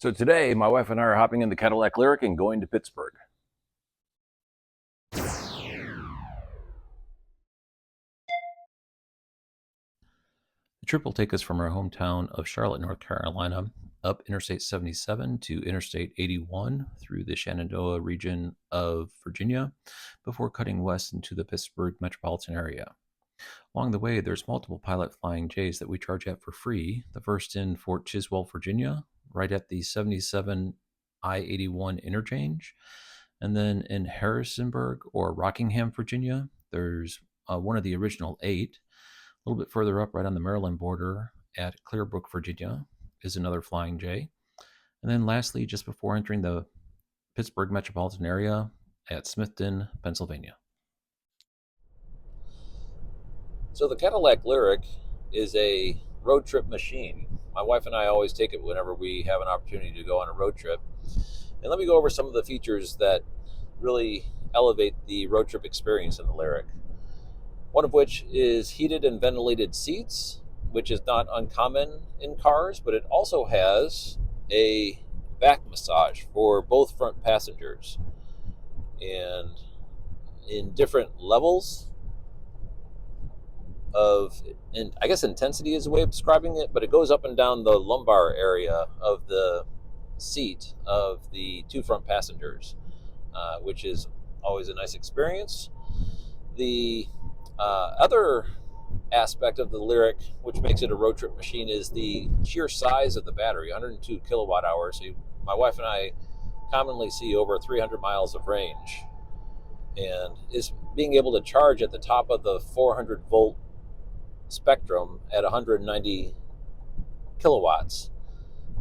So today, my wife and I are hopping in the Cadillac LYRIQ and going to Pittsburgh. The trip will take us from our hometown of Charlotte, North Carolina, up Interstate 77 to Interstate 81 through the Shenandoah region of Virginia, before cutting west into the Pittsburgh metropolitan area. Along the way, there's multiple Pilot Flying J's that we charge at for free. The first in Fort Chiswell, Virginia, right at the 77 I-81 interchange. And then in Harrisonburg or Rockingham, Virginia, there's one of the original 8. A little bit further up, right on the Maryland border at Clearbrook, Virginia, is another Flying J. And then lastly, just before entering the Pittsburgh metropolitan area, at Smithton, Pennsylvania. So the Cadillac LYRIQ is a road trip machine. My wife and I always take it whenever we have an opportunity to go on a road trip. And let me go over some of the features that really elevate the road trip experience in the LYRIQ. One of which is heated and ventilated seats, which is not uncommon in cars, but it also has a back massage for both front passengers. And in different levels of, and I guess intensity is a way of describing it, but it goes up and down the lumbar area of the seat of the two front passengers, which is always a nice experience. The other aspect of the LYRIQ, which makes it a road trip machine, is the sheer size of the battery, 102 kilowatt hours. So my wife and I commonly see over 300 miles of range, and is being able to charge at the top of the 400 volt spectrum at 190 kilowatts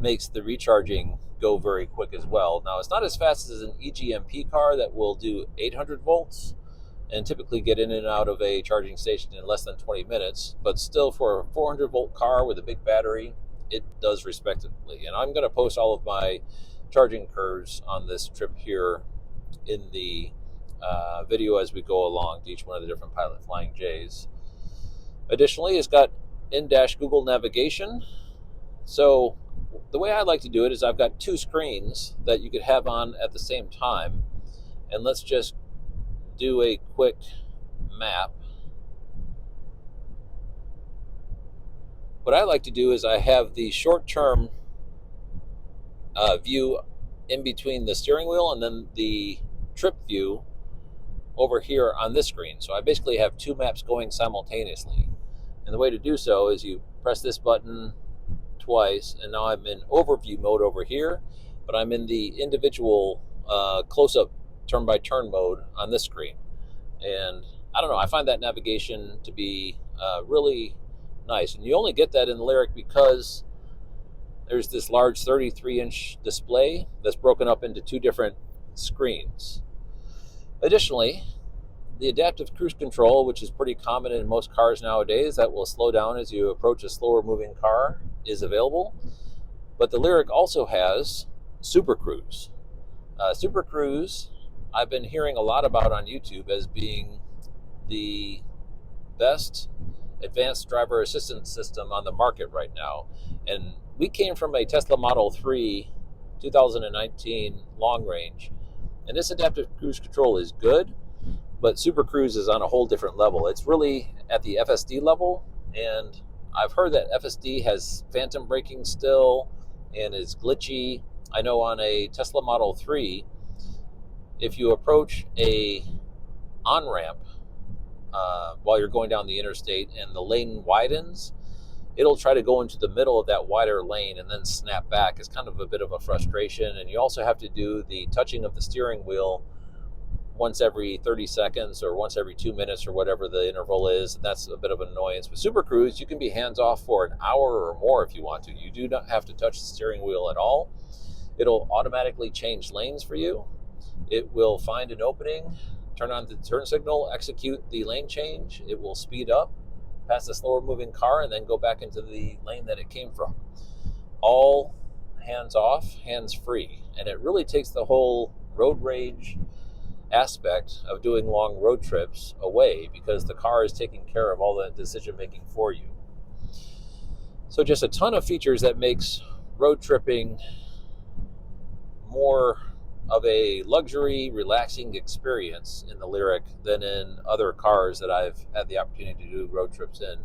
makes the recharging go very quick as well. Now, it's not as fast as an EGMP car that will do 800 volts and typically get in and out of a charging station in less than 20 minutes, but still, for a 400 volt car with a big battery, it does respectively. And I'm going to post all of my charging curves on this trip here in the video as we go along to each one of the different Pilot Flying J's. Additionally, it's got in-dash Google navigation. So the way I like to do it is I've got two screens that you could have on at the same time. And let's just do a quick map. What I like to do is I have the short-term view in between the steering wheel and then the trip view over here on this screen. So I basically have two maps going simultaneously. And the way to do so is you press this button twice, and now I'm in overview mode over here, but I'm in the individual close-up turn-by-turn mode on this screen. And I don't know, I find that navigation to be really nice. And you only get that in the LYRIQ because there's this large 33-inch display that's broken up into two different screens. Additionally, the adaptive cruise control, which is pretty common in most cars nowadays, that will slow down as you approach a slower moving car, is available. But the LYRIQ also has Super Cruise. Super Cruise, I've been hearing a lot about on YouTube as being the best advanced driver assistance system on the market right now. And we came from a Tesla Model 3 2019 long range, and this adaptive cruise control is good, but Super Cruise is on a whole different level. It's really at the FSD level, and I've heard that FSD has phantom braking still and is glitchy. I know on a Tesla Model 3, if you approach a on-ramp while you're going down the interstate and the lane widens, it'll try to go into the middle of that wider lane and then snap back. It's kind of a bit of a frustration. And you also have to do the touching of the steering wheel once every 30 seconds or once every 2 minutes or whatever the interval is. And that's a bit of an annoyance. With Super Cruise, you can be hands off for an hour or more if you want to. You do not have to touch the steering wheel at all. It'll automatically change lanes for you. It will find an opening, turn on the turn signal, execute the lane change. It will speed up past the slower moving car and then go back into the lane that it came from. All hands off, hands free. And it really takes the whole road rage aspect of doing long road trips away, because the car is taking care of all the decision making for you. So just a ton of features that makes road tripping more of a luxury, relaxing experience in the LYRIQ than in other cars that I've had the opportunity to do road trips in.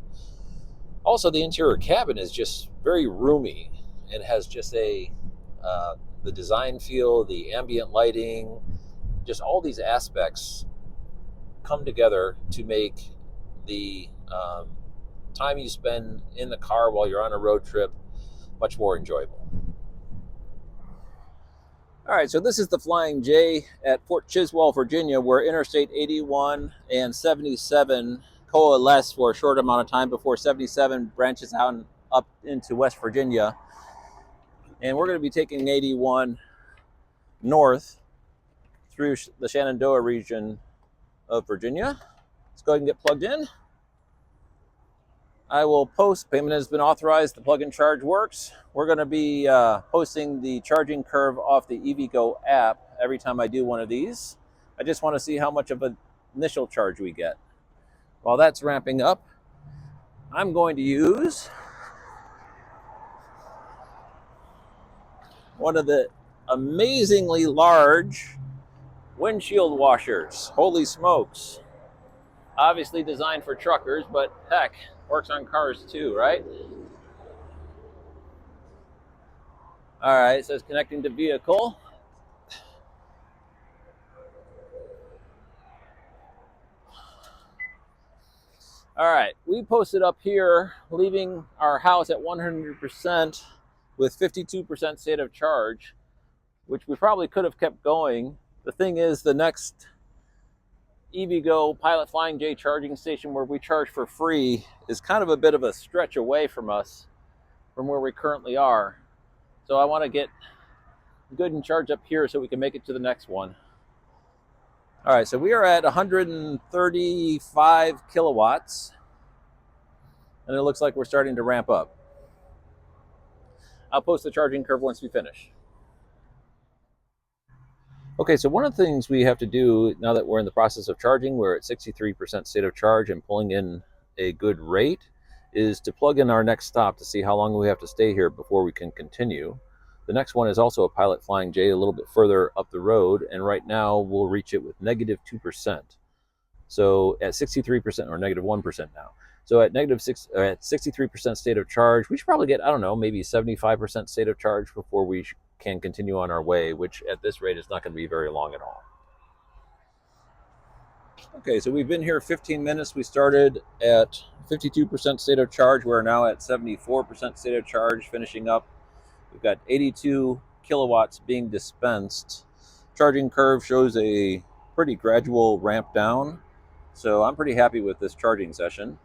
Also, the interior cabin is just very roomy and has just the design feel, the ambient lighting, just all these aspects come together to make the time you spend in the car while you're on a road trip much more enjoyable. All right, so this is the Flying J at Fort Chiswell, Virginia, where Interstate 81 and 77 coalesce for a short amount of time before 77 branches out and up into West Virginia. And we're going to be taking 81 north through the Shenandoah region of Virginia. Let's go ahead and get plugged in. I will post, payment has been authorized, the plug-in charge works. We're going to be posting the charging curve off the EVgo app every time I do one of these. I just want to see how much of an initial charge we get. While that's ramping up, I'm going to use one of the amazingly large windshield washers. Holy smokes. Obviously designed for truckers, but heck, works on cars too, right? All right, it says connecting to vehicle. All right, we posted up here, leaving our house at 100% with 52% state of charge, which we probably could have kept going. The thing is, the next EVgo Pilot Flying J charging station where we charge for free is kind of a bit of a stretch away from us, from where we currently are. So I want to get good and charge up here so we can make it to the next one. All right, so we are at 135 kilowatts, and it looks like we're starting to ramp up. I'll post the charging curve once we finish. Okay, so one of the things we have to do now that we're in the process of charging, we're at 63% state of charge and pulling in a good rate, is to plug in our next stop to see how long we have to stay here before we can continue. The next one is also a Pilot Flying J a little bit further up the road, and right now we'll reach it with negative 2%. So at 63%, or negative 1% now. So at 63% state of charge, we should probably get, I don't know, maybe 75% state of charge before we can continue on our way, which at this rate is not going to be very long at all. Okay, so we've been here 15 minutes. We started at 52% state of charge. We're now at 74% state of charge, finishing up. We've got 82 kilowatts being dispensed. Charging curve shows a pretty gradual ramp down, so I'm pretty happy with this charging session.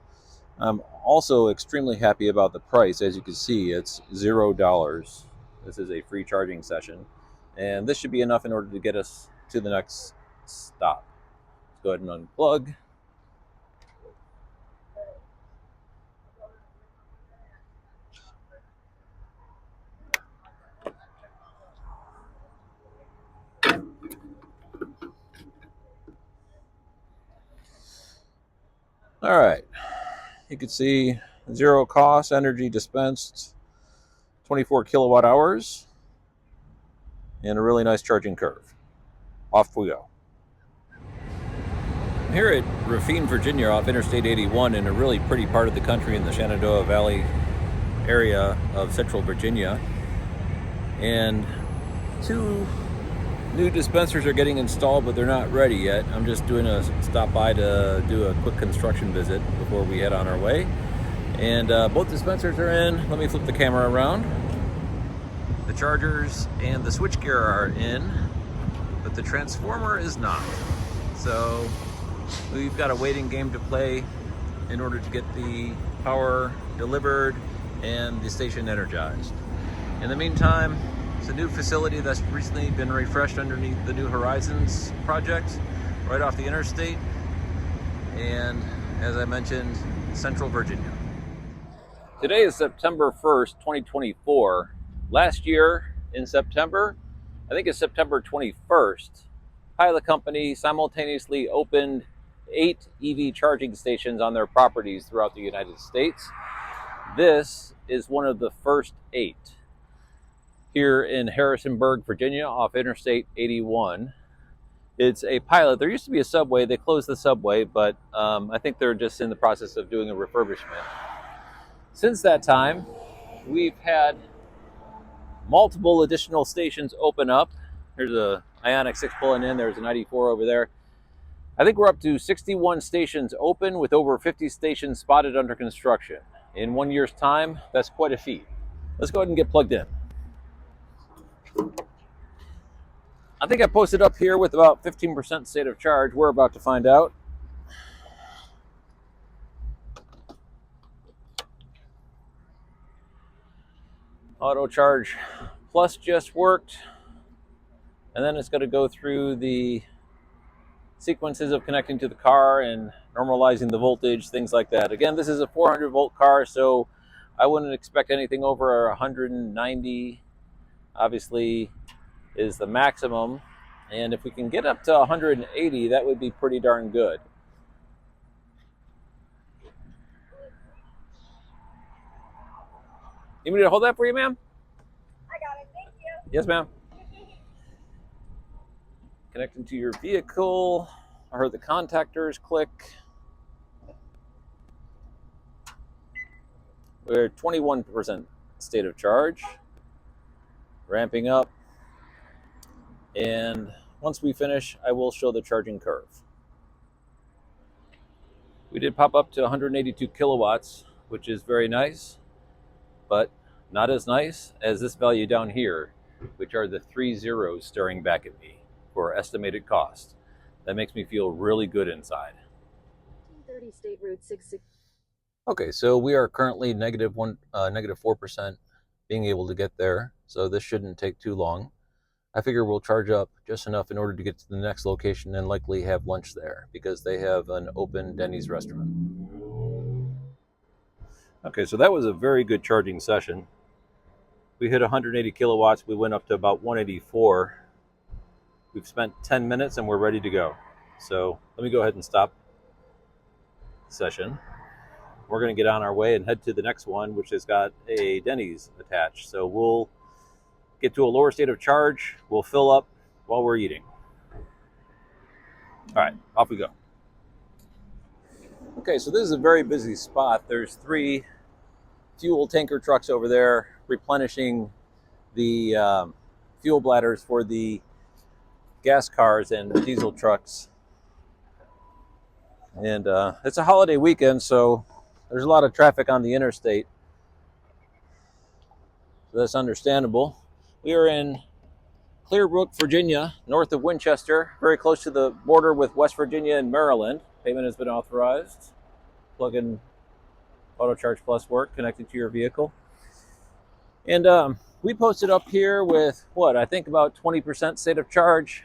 I'm also extremely happy about the price. As you can see, it's $0. This is a free charging session, and this should be enough in order to get us to the next stop. Let's go ahead and unplug. All right, you can see zero cost, energy dispensed, 24 kilowatt hours, and a really nice charging curve. Off we go. I'm here at Raphine, Virginia, off Interstate 81, in a really pretty part of the country in the Shenandoah Valley area of central Virginia. And two new dispensers are getting installed, but they're not ready yet. I'm just doing a stop by to do a quick construction visit before we head on our way. And both dispensers are in. Let me flip the camera around. The chargers and the switchgear are in, but the transformer is not. So we've got a waiting game to play in order to get the power delivered and the station energized. In the meantime, it's a new facility that's recently been refreshed underneath the New Horizons project right off the interstate, and as I mentioned, Central Virginia. Today is September 1st, 2024. Last year in September, I think it's September 21st, Pilot Company simultaneously opened 8 EV charging stations on their properties throughout the United States. This is one of the first 8. here in Harrisonburg, Virginia, off Interstate 81. It's a pilot. There used to be a Subway. They closed the Subway, but I think they're just in the process of doing a refurbishment. Since that time, we've had multiple additional stations open up. There's a Ioniq 6 pulling in. There's a 94 over there. I think we're up to 61 stations open with over 50 stations spotted under construction. In 1 year's time, that's quite a feat. Let's go ahead and get plugged in. I think I posted up here with about 15% state of charge. We're about to find out. Auto Charge Plus just worked. And then it's going to go through the sequences of connecting to the car and normalizing the voltage, things like that. Again, this is a 400 volt car, so I wouldn't expect anything over 190, obviously, is the maximum. And if we can get up to 180, that would be pretty darn good. You want me to hold that for you, ma'am? I got it, thank you. Yes, ma'am. Connecting to your vehicle. I heard the contactors click. We're at 21% state of charge. Ramping up. And once we finish, I will show the charging curve. We did pop up to 182 kilowatts, which is very nice, but not as nice as this value down here, which are the 3 zeros staring back at me for estimated cost. That makes me feel really good inside. 30 State Route 66. Okay, so we are currently negative 4% being able to get there, so this shouldn't take too long. I figure we'll charge up just enough in order to get to the next location and likely have lunch there because they have an open Denny's restaurant. Okay, so that was a very good charging session. We hit 180 kilowatts. We went up to about 184. We've spent 10 minutes and we're ready to go. So let me go ahead and stop the session. We're going to get on our way and head to the next one, which has got a Denny's attached. So we'll get to a lower state of charge. We'll fill up while we're eating. All right, off we go. Okay, so this is a very busy spot. There's 3 fuel tanker trucks over there replenishing the fuel bladders for the gas cars and diesel trucks. And it's a holiday weekend, so there's a lot of traffic on the interstate. So that's understandable. We are in Clearbrook, Virginia, north of Winchester, very close to the border with West Virginia and Maryland. Payment has been authorized. Plug in Auto Charge Plus work, connected to your vehicle. And we posted up here with, what, I think about 20% state of charge.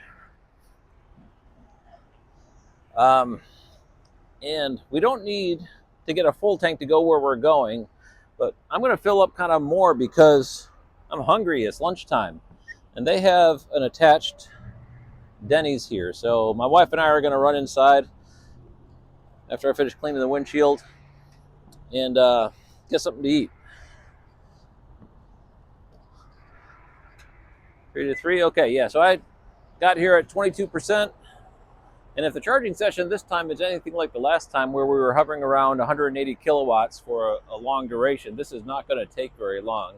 And we don't need to get a full tank to go where we're going, but I'm going to fill up kind of more because I'm hungry. It's lunchtime. And they have an attached Denny's here. So my wife and I are going to run inside after I finish cleaning the windshield and get something to eat. 3 to 3, okay, yeah, so I got here at 22%. And if the charging session this time is anything like the last time where we were hovering around 180 kilowatts for a long duration, this is not going to take very long.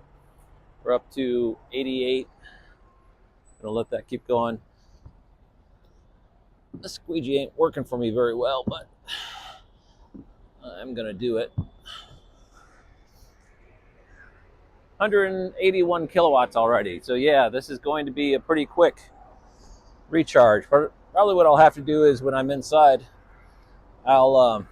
We're up to 88. I'm going to let that keep going. The squeegee ain't working for me very well, but I'm going to do it. 181 kilowatts already. So yeah, this is going to be a pretty quick recharge. Probably what I'll have to do is when I'm inside, I'll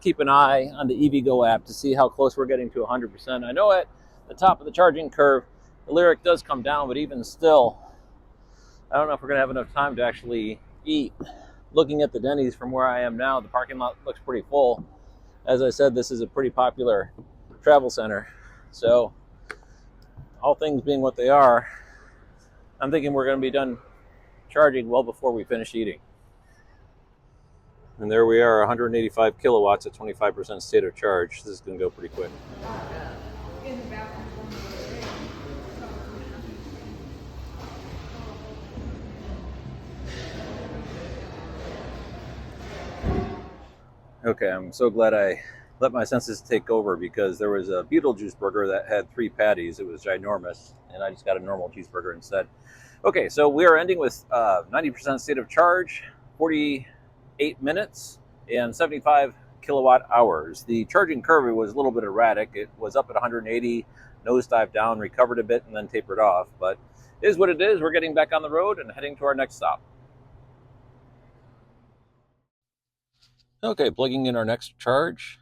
keep an eye on the EVgo app to see how close we're getting to 100%. I know at the top of the charging curve, the LYRIQ does come down, but even still, I don't know if we're going to have enough time to actually eat. Looking at the Denny's from where I am now, the parking lot looks pretty full. As I said, this is a pretty popular travel center. So, all things being what they are, I'm thinking we're going to be done charging well before we finish eating. And there we are, 185 kilowatts at 25% state of charge. This is going to go pretty quick. Okay, I'm so glad I let my senses take over because there was a Beetlejuice burger that had 3 patties. It was ginormous, and I just got a normal cheeseburger instead. Okay, so we are ending with 90% state of charge, 48 minutes, and 75 kilowatt hours. The charging curve was a little bit erratic. It was up at 180, nosedive down, recovered a bit, and then tapered off. But it is what it is. We're getting back on the road and heading to our next stop. Okay, plugging in our next charge,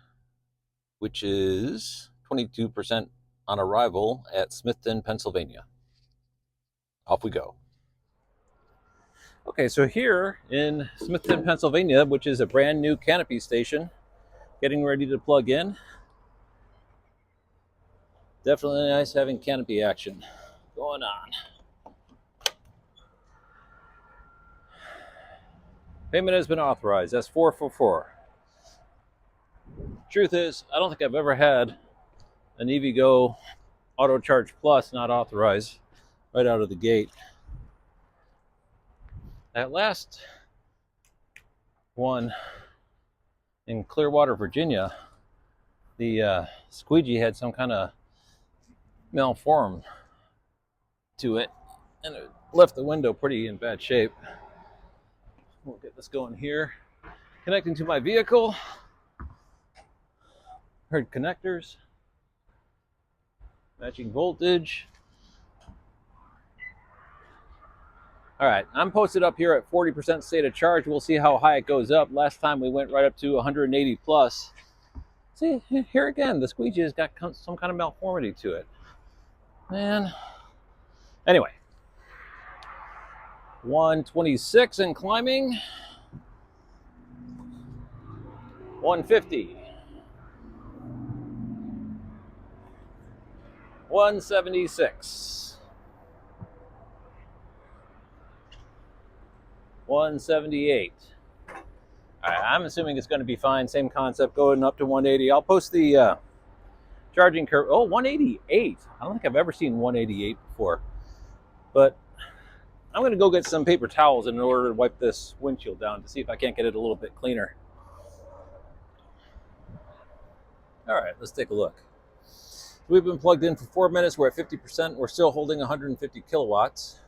which is 22% on arrival at Smithton, Pennsylvania. Off we go. Okay, so here in Smithton, Pennsylvania, which is a brand new canopy station, getting ready to plug in. Definitely nice having canopy action going on. Payment has been authorized. That's 444. Truth is, I don't think I've ever had an EVgo Auto Charge Plus not authorized right out of the gate. That last one in Clearwater, Virginia, the squeegee had some kind of malform to it, and it left the window pretty in bad shape. We'll get this going here. Connecting to my vehicle. Heard connectors. Matching voltage. All right, I'm posted up here at 40% state of charge. We'll see how high it goes up. Last time we went right up to 180 plus. See, here again, the squeegee has got some kind of malformity to it. Man. Anyway. 126 and climbing. 150. 176. 178. All right, I'm assuming it's going to be fine. Same concept, going up to 180. I'll post the charging curve. Oh, 188. I don't think I've ever seen 188 before. But I'm going to go get some paper towels in order to wipe this windshield down to see if I can't get it a little bit cleaner. All right, let's take a look. We've been plugged in for 4 minutes. We're at 50%. We're still holding 150 kilowatts.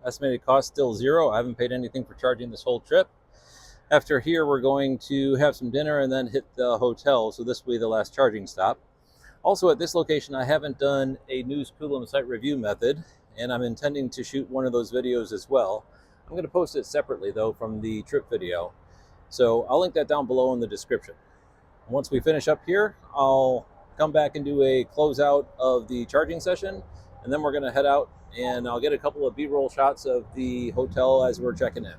Estimated cost still zero. I haven't paid anything for charging this whole trip. After here, we're going to have some dinner and then hit the hotel. So this will be the last charging stop. Also at this location, I haven't done a news Coulomb site review method, and I'm intending to shoot one of those videos as well. I'm going to post it separately though from the trip video. So I'll link that down below in the description. Once we finish up here, I'll come back and do a closeout of the charging session, and then we're going to head out and I'll get a couple of B-roll shots of the hotel as we're checking in.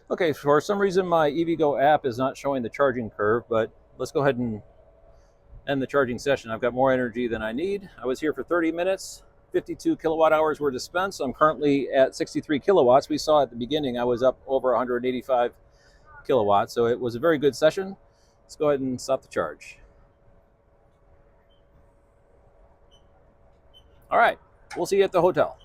Okay, for some reason my EVgo app is not showing the charging curve, but let's go ahead and end the charging session. I've got more energy than I need. I was here for 30 minutes, 52 kilowatt hours were dispensed. I'm currently at 63 kilowatts. We saw at the beginning I was up over 185 kilowatts, so it was a very good session. Let's go ahead and stop the charge. All right, we'll see you at the hotel.